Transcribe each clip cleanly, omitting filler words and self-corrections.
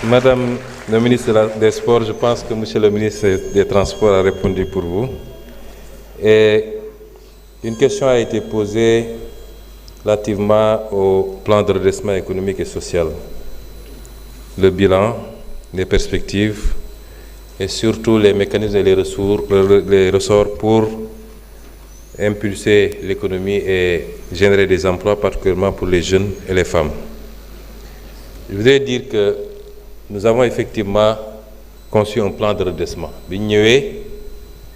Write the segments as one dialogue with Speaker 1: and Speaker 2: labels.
Speaker 1: Madame le ministre des Sports, je pense que Monsieur le ministre des Transports a répondu pour vous. Et une question a été posée relativement au plan de redressement économique et social. Le bilan, les perspectives et surtout les mécanismes et les ressorts pour impulser l'économie et générer des emplois, particulièrement pour les jeunes et les femmes. Je voudrais dire que nous avons effectivement conçu un plan de redressement. bi ñu ñëwee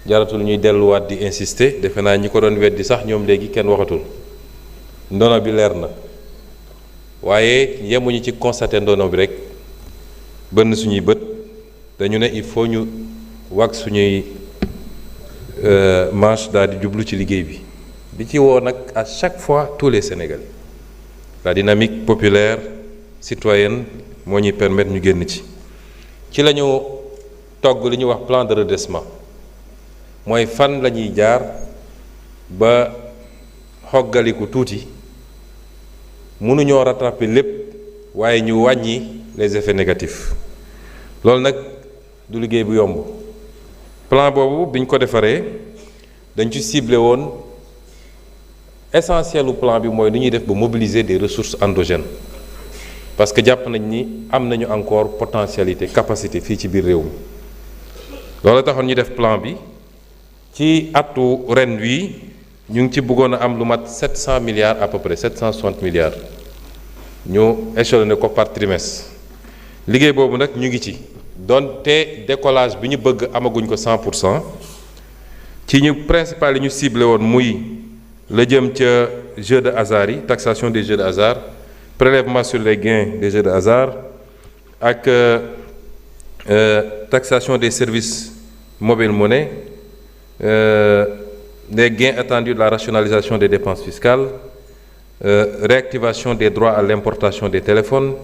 Speaker 1: jaratul ñuy delluwaat di insister defe naa ñi ko doon weddi sax ñoom léegi kenn waxatul ndono bi leer na waaye yemuñu ci constater ndono bi rek bënn suñuy bët dañu ne il faut ñu wag suñuy manche daal di jublu ci liggéey bi ci woo nag à chaque fois tous les Sénégalais. La dynamique populaire citoyenne moo ñuy permettre ñu génn ci la ñu togg li ñuy wax plan de redressement mooy fan la ñuy jaar ba xoggaliku tuuti mënuñoo rattraper lépp waaye ñu wàññi les effets négatifs loolu nag du liggéey bu yomb plan boobu biñ ko defaree dañ ci ciblé woon essentiel u plan bi mooy nu ñuy def ba mobiliser des ressources endogènes parce que jàpp nañ ni am nañu encore potentialité capacité fii ci biir réew mi loolu taxoon ñu def plan bi ci atu ren wi ñu ngi ci bëggoon a am lu mat 700 milliards à peu près 760 milliards ñu échelonné ko par trimestre liggéey boobu nag ñu ngi ci donte décollage bi ñu bëgg amaguñ ko 100% ci ñu principal yi ñu ciblé woon muy la jëm ca jeu de hasard yi taxation des jeux de hasard prélèvement sur les gains des jeux de hasard ak taxation des services mobile monnaie les gains attendus de la rationalisation des dépenses fiscales réactivation des droits à l'importation des téléphones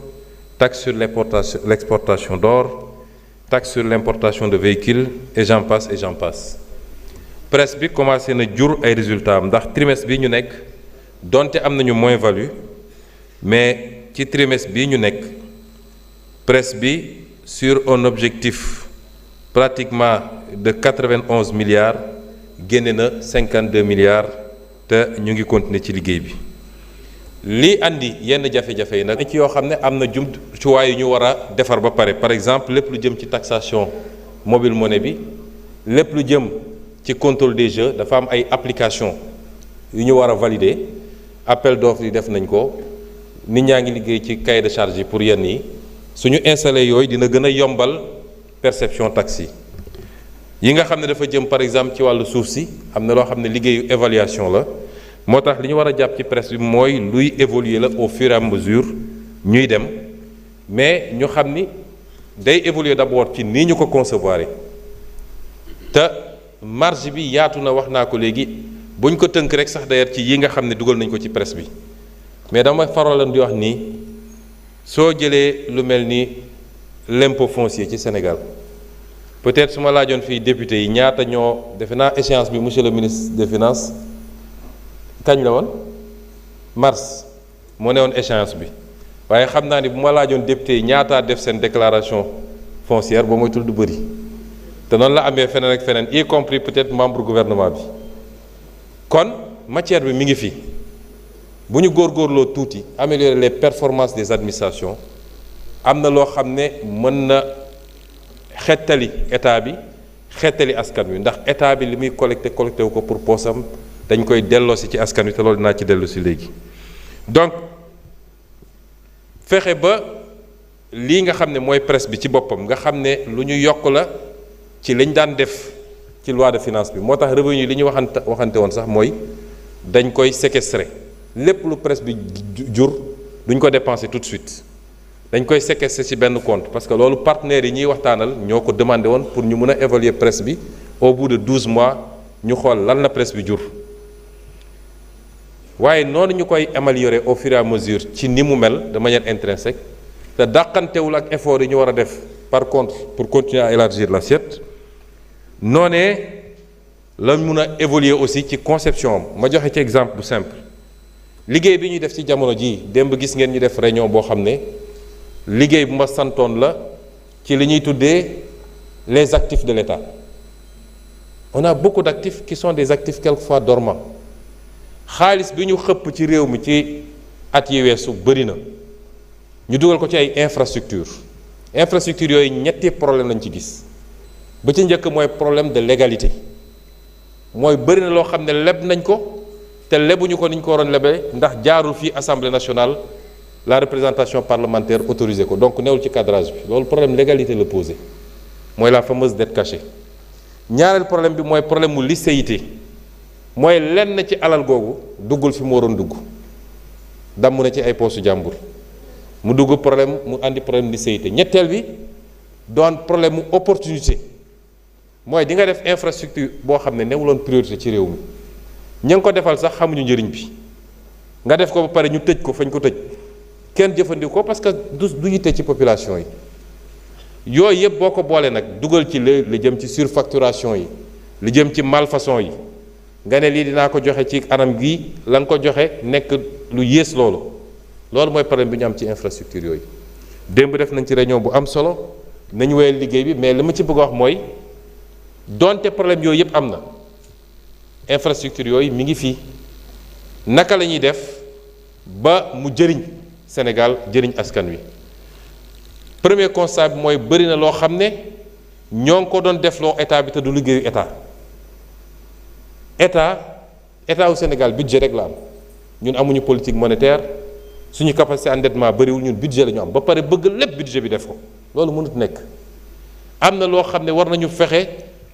Speaker 1: taxe sur l'exportation d'or taxe sur l'importation de véhicules et j'en passe presse bi commencé na jur ay résultats am ndax trimestre bi ñu nekk donte am nañu moins-value mais ci trimestre bii ñu nekk presse bi sur un objectif pratiquement de 91 milliards génne na 52 milliards te ñu ngi continuer ci liggéey bi lii andi yenn jafe-jafe yi nag ci yoo xam ne am na jumtuwaay yu ñu war a defar ba pare par exemple lépp lu jëm ci taxation mobile monnaie bi lépp lu jëm ci contrôle des jeux dafa am ay application yu ñu war a valider appel d'offres yi def nañ ko nit ñaa ngi liggéey ci cahier de charge yi pour yenn yi suñu installé yooyu dina gën a yombal perception taxe yi nga xam ne dafa jëm par exemple ci wàllu suuf si am na loo xam ne liggéeyu évaluation la moo tax li ñu war a jàpp ci presse bi mooy luy évoluer la au fur et à mesure ñuy dem mais ñu xam ni day évoluer d'abord ci nii ñu ko concevoir te marge bi yaatu na wax naa ko léegi buñ ko tënk rek sax d'ailleurs ci yi nga xam ne dugal nañ ko ci presse bi mais dama faroon di wax nii soo jëlee lu mel ni l'impôt foncier ci Sénégal peut-être su ma laajoon fii député yi ñaata ñoo defe naa échéance bi monsieur le ministre des finances kañ la woon mars moo ne woon échéance bi waaye xam naa ni bu ma laajoon député yi ñaataa def seen déclaration foncière ba moytul du bëri te noonu la amee feneen ak feneen y compris peut-être membre gouvernement bi kon matière bi mi ngi fi bu ñu góorgóorloo tuuti améliorer les performances des administrations am na loo xam ne mën na xettali état bi xettali askan wi ndax état bi li muy collecté wu ko pour poosam dañ koy delloosi ci askan wi te loolu dinaa ci dellusi léegi donc fexe ba lii nga xam ne mooy presse bi ci boppam nga xam ne lu ñu yokk la ci lañ daan def ci loi de finance bi moo tax revenu li ñu waxante woon sax mooy dañ koy séquestrer lépp lu presse bi jur duñ ko dépenser tout de suite dañ koy séquestrer ci benn compte parce que loolu partenaires yi ñuy waxtaanal ñoo ko demandé woon pour ñu mën a évaluer presse bi au bout de 12 mois ñu xool lan la presse bi jur waaye noonu ñu koy améliorer au fur et à mesure ci ni mu mel de manière intrinsèque te dàqantewul ak effort yi ñu war a def par contre pour continuer à élargir l'assiette noonee la mun a évoluer aussi ci conception am ma joxe ci exemple bu simple liggéey bi ñuy def ci jamono ji démb gis ngeen ñu def réunion boo xam ne liggéey bu ma santoon la ci li ñuy tuddee les actifs de l'État. On a beaucoup d'actifs qui sont des actifs quelquefois dormants xaalis bi ñu xëpp ci réew mi ci at yi weesu bëri na ñu dugal ko ci ay infrastructures yooyu ñetti problème lañ ci gis ba ci njëkk mooy problème de légalité mooy bëri na loo xam ne leb nañ ko te lebuñu ko ni ñu ko waroon lebee ndax jaarul fii Assemblée nationale la représentation parlementaire autorisé ko donc newul ci cadrage bi loolu problème légalité la posé mooy la fameuse dette cachée. ñaareel problème bi mooy problème mu licéité mooy lenn ci alal googu duggul fi mu waroon dugg damm na ci ay poosu jàmbur mu dugg problème mu andi problème licéité. ñetteel bi doon problème mu opportunité mooy di nga def infrastructure boo xam ne newuloon priorité ci réew mi ña ngi ko defal sax xamuñu njëriñ bi nga def ko ba pare ñu tëj ko fañ ko tëj kenn jëfandikoo ko parce que du yitte ci population yi. yooyu yëpp boo ko boolee nag dugal ci li jëm ci surfacturation yi li jëm ci malfaçon yi nga ne lii dinaa ko joxe ci anam gi la nga ko joxe nekk lu yées loolu mooy problème bi ñu am ci infrastructure yooyu. démb def nañ ci réunion bu am solo nañu wéyal liggéey bi mais li ma ci bëgg a wax mooy donte problème yooyu yëpp am na infrastructure yooyu mi ngi fii naka la ñuy def ba mu jëriñ Sénégal jëriñ askan wi. premier constat bi mooy bëri na loo xam ne ñoo ngi ko doon defloo état bi te du liggéeyu état wu Sénégal budget rek la am ñun amuñu politique monétaire suñu capacité endettement bëriwul ñun budget la ñu am ba pare bëgg lépp budget bi def ko loolu mënut nekk. am na loo xam ne war nañu fexe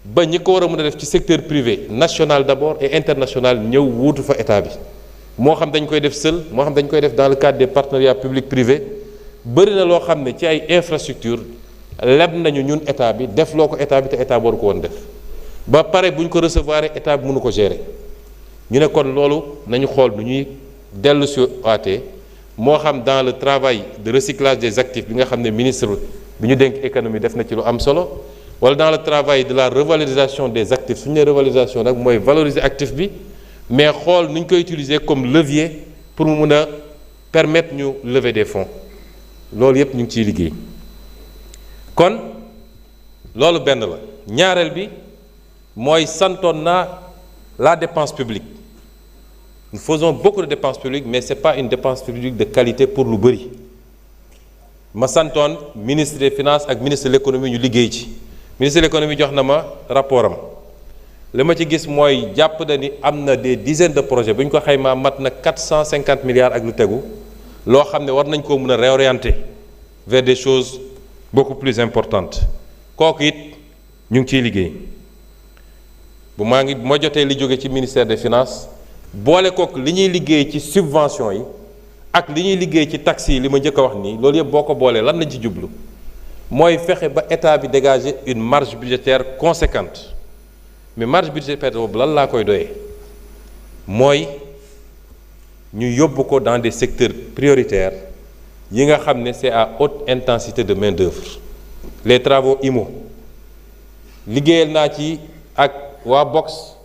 Speaker 1: ba ñi ko war a mën a def ci secteur privé national d'abord et international ñëw wuutu fa état bi moo xam dañ koy def seul moo xam dañ koy def dans le cadre des partenariats public privé. bëri na loo xam ne ci ay infrastructure leb nañu ñun état bi def loo ko état bi te état waru ko woon def ba pare bu ñu ko recevoir état bi mënu ko gérer ñu ne kon loolu nañu xool nu ñuy dellu si waatee moo xam dans le travail de recyclage des actifs bi nga xam ne ministre bi ñu dénk économie def na ci lu am solo wala dans le travail de la revalorisation des actifs su ñu nee revalorisation nag mooy valoriser actif bi mais xool nu ñu koy utiliser comme levier pour mu mun a permettre ñu lever des fonds. loolu yëpp ñu ngi ciy liggéey kon loolu benn la ñaareel bi mooy santoon naa la dépense publique nous faisons beaucoup de dépenses publiques mais c'est pas une dépense publique de qualité pour lu bëri ma santoon ministre des finances ak ministre de l'économie ñu liggéey ci ministre de l'économie jox na ma rapport am li ma ci gis mooy jàpp na ni am na des dizaines de projets bu ñu ko xaymaa mat na 450 milliards ak lu tegu loo xam ne war nañ koo mën a réorienter vers des choses beaucoup plus importantes kooku it ñu ngi ciy liggéey bu ma jotee li jóge ci ministère des finances boole kook li ñuy liggéey ci subvention yi ak li ñuy liggéey ci taxes yi li ma njëkk a wax nii loolu yëpp boo ko boolee lan lañ ci jublu mooy fexe ba état bi dégager une marge budgétaire conséquente mais marge budgétaire boobu lan laa koy doyee mooy ñu yóbbu ko dans des secteurs prioritaires yi nga xam ne c'est à haute intensité de main-d'œuvre les travaux IMO liggéeyal naa ci ak waa Box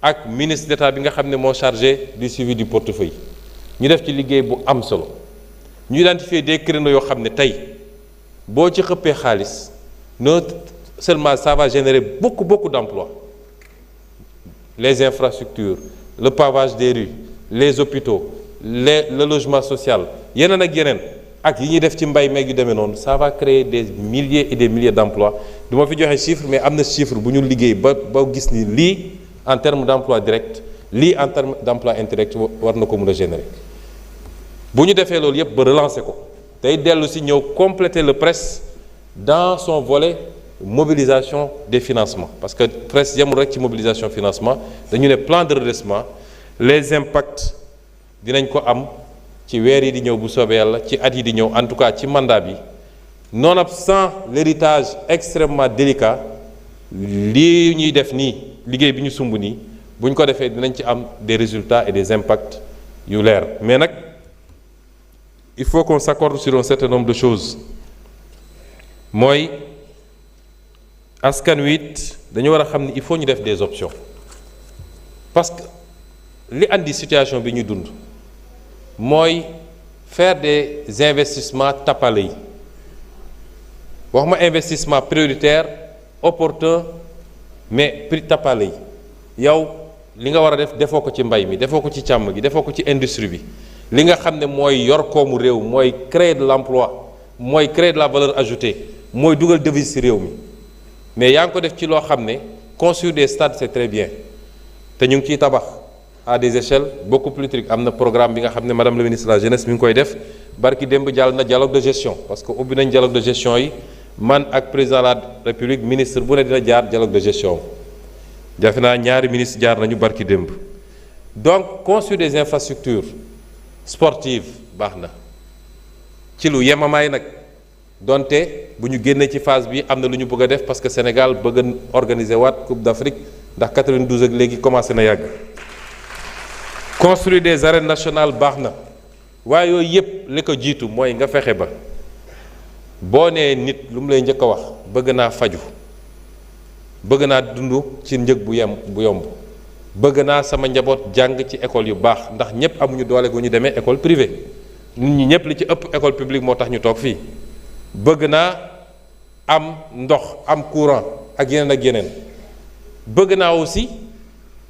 Speaker 1: ak ministre d'État bi nga xam ne moo chargé du suivi du portefeuille ñu def ci liggéey bu am solo ñu identifier des créneaux yoo xam ne tey boo ci xëppee xaalis non seulement ça va générer beaucoup d'emplois les infrastructures le pavage des rues les hôpitaux le logement social yeneen ak yeneen ak yi ñuy def ci mbay meeg yu demee noonu ça va créer des milliers et des milliers d'emplois du ma fi joxe chiffre mais am na chiffre bu ñu liggéey ba gis ni lii en termes d'emploi direct lii en termes d'emploi indirect war na ko mën a générer bu ñu defee loolu yëpp ba relancer ko tey dellu si ñëw compléter le PRES dans son volet mobilisation des financements parce que PRES yemul rek ci mobilisation financement dañu ne plan de redressement les impacts dinañ ko am ci weer yi di ñëw bu soobee yàlla ci at yi di ñëw en tout cas ci mandat bi nonobstant l'héritage extrêmement délicat lii ñuy def nii liggéey bi ñu sumb nii bu ñu ko defee dinañ ci am des résultats et des impacts yu leer mais nag il faut qu'on s'accorde sur un certain nombre de choses mooy askan wi it dañu war a xam ni il faut ñu def des options parce que li andi situation bi ñu dund mooy faire des investissements tappale yi wax ma investissement prioritaire opportun mais prix tappale yi yow li nga war a def defoo ko ci mbay mi defoo ko ci càmm gi defoo ko ci industrie bi li nga xam ne mooy yor koomu réew mooy créer de l'emploi mooy créer de la valeur ajoutée mooy dugal devise ci réew mi mais yaa ngi ko def ci loo xam ne construire des stades c'est très bien te ñu ngi ciy tabax à des échelles beaucoup plus trucs am na programme bi nga xam ne madame la ministre de la jeunesse mi ngi koy def barki démb jàll na dialogue de gestion parce que ubbi nañ dialogue de gestion yi man ak président de la république ministre bu ne dina jaar dialogue de gestion jafe naa ñaari ministre jaar nañu barki démb donc construire des infrastructures sportives baax na ci lu yemamaay nag donte bu ñu génnee ci phase bi am na lu ñu bëgg a def parce que Sénégal bëgg a organiser waat Coupe d'Afrique ndax 92 ak léegi commencé na yàgg construire des arènes nationales baax na waaye yooyu yëpp li ko jiitu mooy nga fexe ba boo nee nit lu mu lay njëkk a wax bëgg naa faju bëgg naa dund ci njëg bu yomb bëgg naa sama njaboot jàng ci école yu baax ndax ñëpp amuñu doole gu ñu demee école privée nit ñi ñëpp li ci ëpp école publique moo tax ñu toog fii bëgg naa am ndox am courant ak yeneen bëgg naa aussi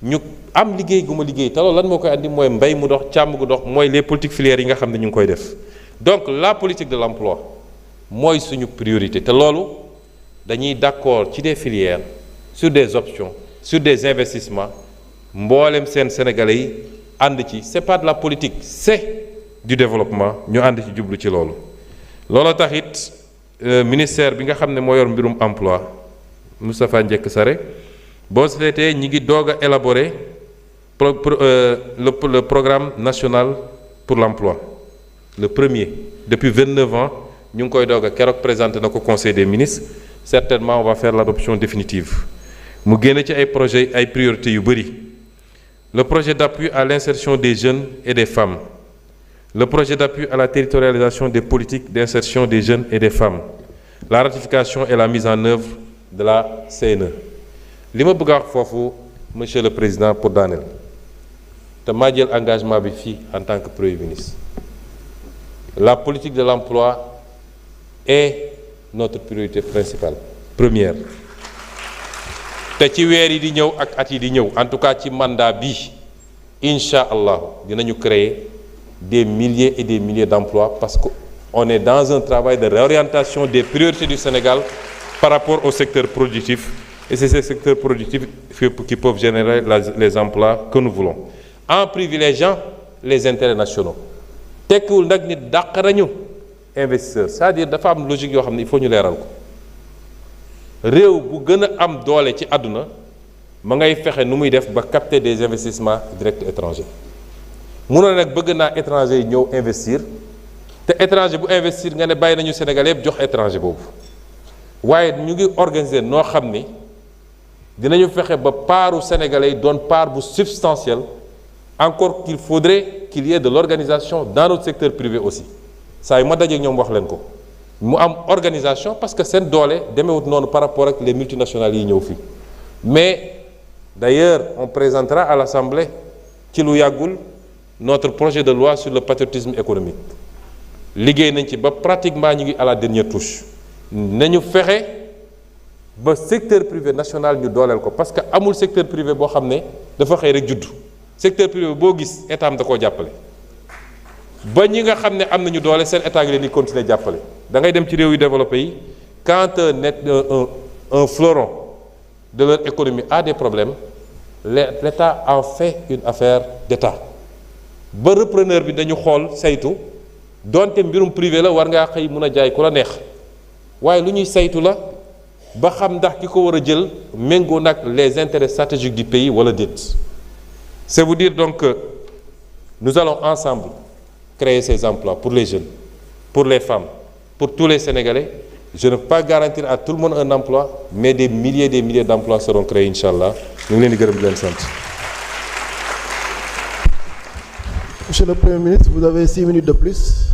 Speaker 1: ñu am liggéey gu ma liggéey te loolu lan moo koy andi mooy mbay mu dox càmm gu dox mooy les politiques filières yi nga xam ne ñu ngi koy def donc la politique de l'emploi mooy suñu priorité te loolu dañuy d'accord ci des filières sur des options sur des investissements mboolem seen sénégalais yi ànd ci c'est pas de la politique c'est du développement ñu ànd ci jublu ci loolu tax it ministère bi nga xam ne moo yor mbirum emploi Moustapha Ndiek Sarré boo seetee ñi ngi doog a élaborer le programme national pour l'emploi le premier depuis 29 ans ñu ngi koy doog a keroog présenté na ko conseil des ministres certainement on va faire l'adoption définitive mu génn ci ay projets ay priorités yu bëri le projet d'appui à l'insertion des jeunes et des femmes le projet d'appui à la territorialisation des politiques d'insertion des jeunes et des femmes la ratification et la mise en œuvre de la CNE li ma bëgg a wax foofu monsieur le président pour daaneel te maa jël engagement bi fii en tant que premier ministre la politique de l'emploi est notre priorité principale première te ci weer yi di ñëw ak at yi di ñëw en tout cas ci mandat bi incha allah dinañu créer des milliers et des milliers d'emplois parce que on est dans un travail de réorientation des priorités du Sénégal par rapport au secteur productif et c'est ces secteurs productifs qui peuvent générer les emplois que nous voulons en privilégiant les intérêts nationaux tekkiwul nag nit dàq nañu investisseur c'est-à-dire dafa am logique yoo xam ne il faut ñu leeral ko réew bu gën a am doole ci àdduna ma ngay fexe nu muy def ba capter des investissements directs étrangers mënoo nag bëgg naa étranger yi ñëw investir te étranger bu investir nga ne bàyyi nañu Sénégal yëpp jox étranger boobu waaye ñu ngi organiser noo xam ni dinañu fexe ba paaru sénégalais yi doon part bu substantielle encore qu'il faudrait qu'il y ait de l'organisation dans notre secteur privé aussi saa yu ma dajeeg ñoom wax leen ko mu am organisation parce que seen doole demeewut noonu par rapport ak les multinationales yi ñëw fii mais d'ailleurs on présentera à l'Assemblée ci lu yàggul notre projet de loi sur le patriotisme économique liggéey nañ ci ba pratiquement ñu ngi à la dernière touche nañu fexe ba secteur privé national ñu dooleel ko parce que amul secteur privé boo xam ne dafa xëy rek juddu secteur privé boo gis état am da koo jàppale ba ñi nga xam ne am nañu doole seen état gi leen di continuer jàppale da ngay dem ci réew yu développé yi quand un fleuron de leur économie a des problèmes l'État en fait une affaire d'État ba repreneur bi dañu xool saytu donte mbirum privé la war ngaa xëy mun a jaay ku la neex waaye lu ñuy saytu la ba xam ndax ki ko war a jël méngoo nag les intérêts stratégiques du pays wala déet c'est vous dire donc que nous allons ensemble créer ces emplois pour les jeunes pour les femmes pour tous les Sénégalais je ne peux pas garantir à tout le monde un emploi mais des milliers d'emplois seront créés inchallah ñu ngi leen di gërëm di leen sant.
Speaker 2: Monsieur le Premier ministre, vous avez 6 minutes de plus.